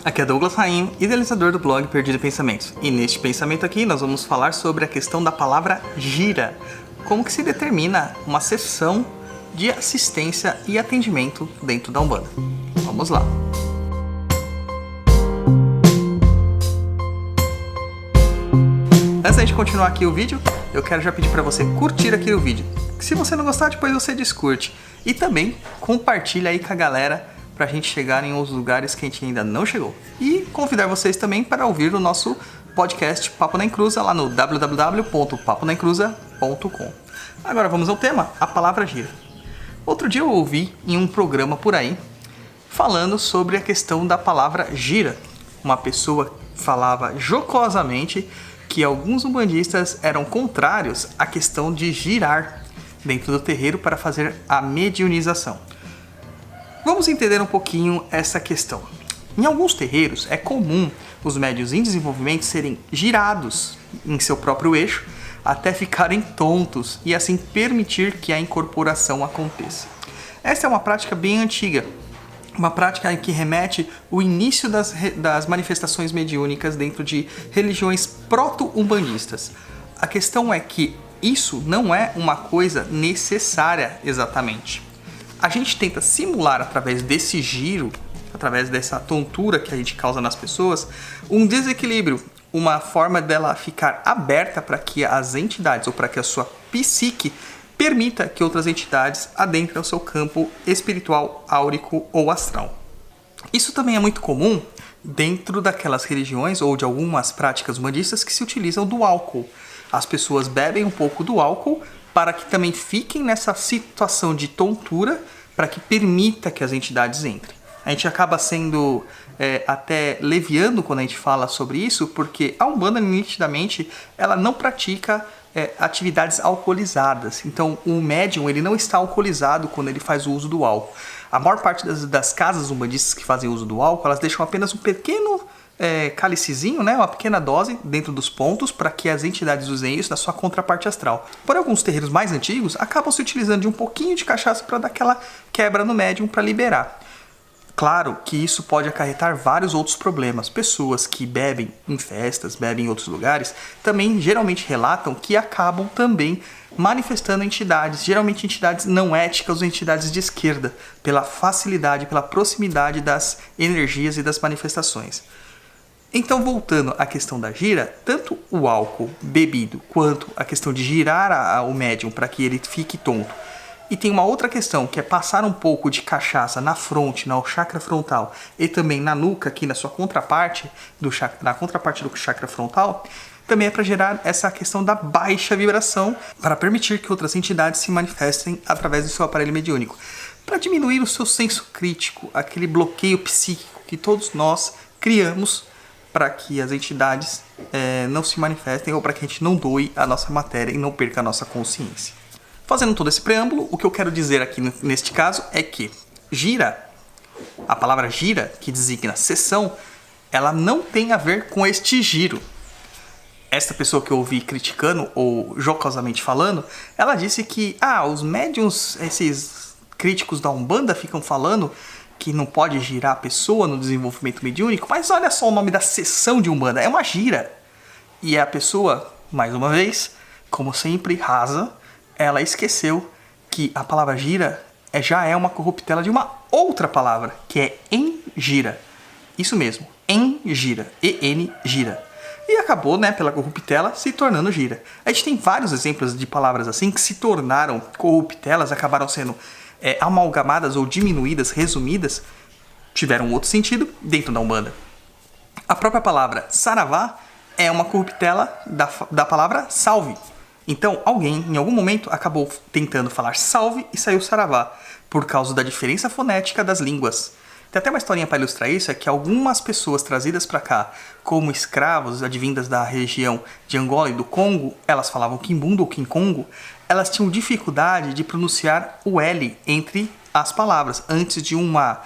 Aqui é Douglas Rainho, idealizador do blog Perdido em Pensamentos. E neste pensamento aqui nós vamos falar sobre a questão da palavra gira. Como que se determina uma sessão de assistência e atendimento dentro da Umbanda. Vamos lá. Antes da gente continuar aqui o vídeo, eu quero já pedir para você curtir aqui o vídeo. Se você não gostar, depois você descurte. E também compartilha aí com a galera para a gente chegar em outros lugares que a gente ainda não chegou. E convidar vocês também para ouvir o nosso podcast Papo na Encruza lá no www.paponaencruza.com. Agora vamos ao tema, a palavra gira. Outro dia eu ouvi em um programa por aí falando sobre a questão da palavra gira. Uma pessoa falava jocosamente que alguns umbandistas eram contrários à questão de girar dentro do terreiro para fazer a mediunização. Vamos entender um pouquinho essa questão. Em alguns terreiros é comum os médiuns em desenvolvimento serem girados em seu próprio eixo até ficarem tontos e assim permitir que a incorporação aconteça. Essa é uma prática bem antiga, uma prática que remete ao início das manifestações mediúnicas dentro de religiões proto-umbandistas. A questão é que isso não é uma coisa necessária exatamente. A gente tenta simular através desse giro, através dessa tontura que a gente causa nas pessoas, um desequilíbrio, uma forma dela ficar aberta para que as entidades ou para que a sua psique permita que outras entidades adentrem o seu campo espiritual, áurico ou astral. Isso também é muito comum dentro daquelas religiões ou de algumas práticas umbandistas que se utilizam do álcool. As pessoas bebem um pouco do álcool para que também fiquem nessa situação de tontura, para que permita que as entidades entrem. A gente acaba sendo até leviano quando a gente fala sobre isso, porque a Umbanda, nitidamente, ela não pratica atividades alcoolizadas. Então, o médium ele não está alcoolizado quando ele faz o uso do álcool. A maior parte das casas umbandistas que fazem uso do álcool, elas deixam apenas um pequeno cálicezinho, né, uma pequena dose dentro dos pontos para que as entidades usem isso na sua contraparte astral. Por alguns terreiros mais antigos, acabam se utilizando de um pouquinho de cachaça para dar aquela quebra no médium para liberar. Claro que isso pode acarretar vários outros problemas. Pessoas que bebem em festas, bebem em outros lugares, também geralmente relatam que acabam também manifestando entidades, geralmente entidades não éticas ou entidades de esquerda, pela facilidade, pela proximidade das energias e das manifestações. Então, voltando à questão da gira, tanto o álcool bebido quanto a questão de girar o médium para que ele fique tonto. E tem uma outra questão, que é passar um pouco de cachaça na fronte, no chakra frontal, e também na nuca, aqui na sua contraparte, na contraparte do chakra frontal, também é para gerar essa questão da baixa vibração, para permitir que outras entidades se manifestem através do seu aparelho mediúnico. Para diminuir o seu senso crítico, aquele bloqueio psíquico que todos nós criamos para que as entidades não se manifestem ou para que a gente não doe a nossa matéria e não perca a nossa consciência. Fazendo todo esse preâmbulo, o que eu quero dizer aqui neste caso é que gira, a palavra gira, que designa sessão, ela não tem a ver com este giro. Esta pessoa que eu ouvi criticando ou jocosamente falando, ela disse que os médiuns, esses críticos da Umbanda ficam falando que não pode girar a pessoa no desenvolvimento mediúnico, mas olha só o nome da sessão de Umbanda, é uma gira. E a pessoa, mais uma vez, como sempre, rasa, ela esqueceu que a palavra gira já é uma corruptela de uma outra palavra, que é engira. Isso mesmo, engira, E-N, gira. E acabou, pela corruptela, se tornando gira. A gente tem vários exemplos de palavras assim que se tornaram corruptelas, acabaram sendo amalgamadas ou diminuídas, resumidas, tiveram outro sentido dentro da Umbanda. A própria palavra saravá é uma corruptela da palavra salve. Então, alguém, em algum momento, acabou tentando falar salve e saiu saravá, por causa da diferença fonética das línguas. Tem até uma historinha para ilustrar isso, é que algumas pessoas trazidas para cá como escravos, advindas da região de Angola e do Congo, elas falavam Kimbundu ou Kinkongo, elas tinham dificuldade de pronunciar o L entre as palavras, antes de uma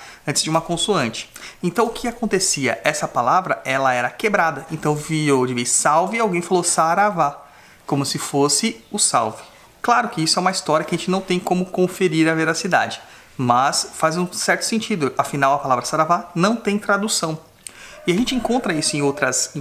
consoante. Então o que acontecia? Essa palavra ela era quebrada, então virou de vez salve e alguém falou saravá, como se fosse o salve. Claro que isso é uma história que a gente não tem como conferir a veracidade, mas faz um certo sentido, afinal a palavra saravá não tem tradução. E a gente encontra isso em outras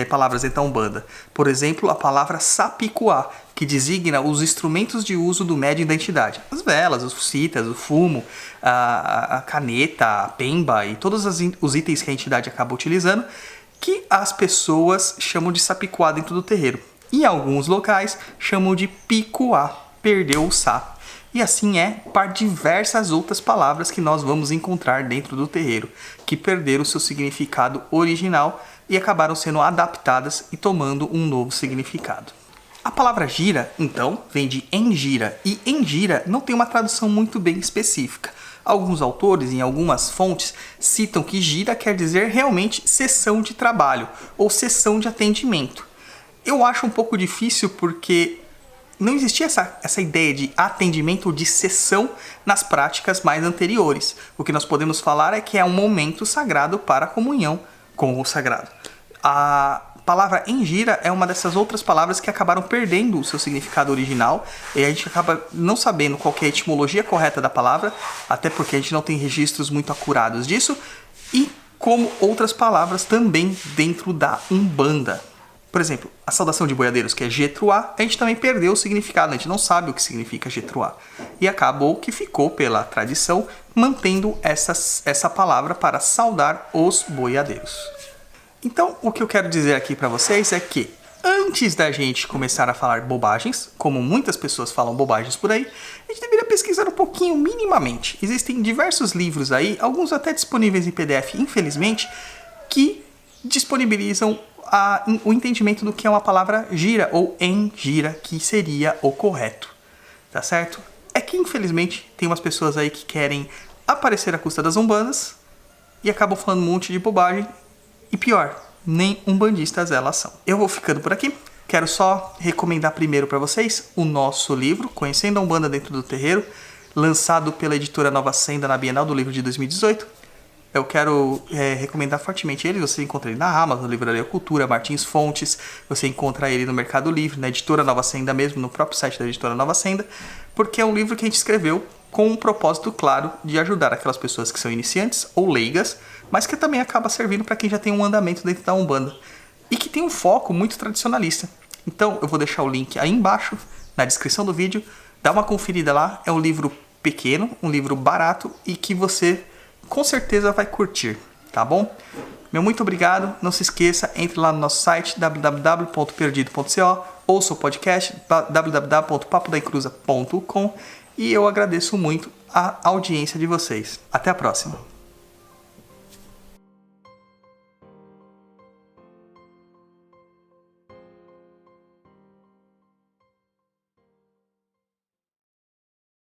palavras da Umbanda. Por exemplo, a palavra sapicuá, que designa os instrumentos de uso do médium da entidade. As velas, os citas, o fumo, a caneta, a pemba e todos os itens que a entidade acaba utilizando, que as pessoas chamam de sapicuá dentro do terreiro. Em alguns locais chamam de picuá, perdeu o sá. E assim é para diversas outras palavras que nós vamos encontrar dentro do terreiro, que perderam o seu significado original e acabaram sendo adaptadas e tomando um novo significado. A palavra gira, então, vem de engira, e engira não tem uma tradução muito bem específica. Alguns autores, em algumas fontes, citam que gira quer dizer realmente sessão de trabalho ou sessão de atendimento. Eu acho um pouco difícil porque não existia essa ideia de atendimento ou de sessão nas práticas mais anteriores. O que nós podemos falar é que é um momento sagrado para a comunhão com o sagrado. A palavra engira é uma dessas outras palavras que acabaram perdendo o seu significado original e a gente acaba não sabendo qual que é a etimologia correta da palavra, até porque a gente não tem registros muito acurados disso, e como outras palavras também dentro da Umbanda. Por exemplo, a saudação de boiadeiros, que é Getruá, a gente também perdeu o significado, a gente não sabe o que significa Getruá. E acabou que ficou pela tradição mantendo essa palavra para saudar os boiadeiros. Então, o que eu quero dizer aqui para vocês é que antes da gente começar a falar bobagens, como muitas pessoas falam bobagens por aí, a gente deveria pesquisar um pouquinho minimamente. Existem diversos livros aí, alguns até disponíveis em PDF, infelizmente, que disponibilizam o entendimento do que é uma palavra gira ou engira, que seria o correto, tá certo? É que infelizmente tem umas pessoas aí que querem aparecer à custa das umbandas e acabam falando um monte de bobagem e pior, nem umbandistas elas são. Eu vou ficando por aqui, quero só recomendar primeiro para vocês o nosso livro, Conhecendo a Umbanda Dentro do Terreiro, lançado pela editora Nova Senda na Bienal do Livro de 2018. Eu quero recomendar fortemente ele. Você encontra ele na Amazon, na Livraria Cultura, Martins Fontes. Você encontra ele no Mercado Livre, na editora Nova Senda mesmo, no próprio site da editora Nova Senda, porque é um livro que a gente escreveu com um propósito claro de ajudar aquelas pessoas que são iniciantes ou leigas, mas que também acaba servindo para quem já tem um andamento dentro da Umbanda e que tem um foco muito tradicionalista. Então eu vou deixar o link aí embaixo, na descrição do vídeo. Dá uma conferida lá. É um livro pequeno, um livro barato e que você com certeza vai curtir, tá bom? Meu muito obrigado, não se esqueça, entre lá no nosso site www.perdido.co, ouça o podcast www.papodaencruza.com e eu agradeço muito a audiência de vocês. Até a próxima!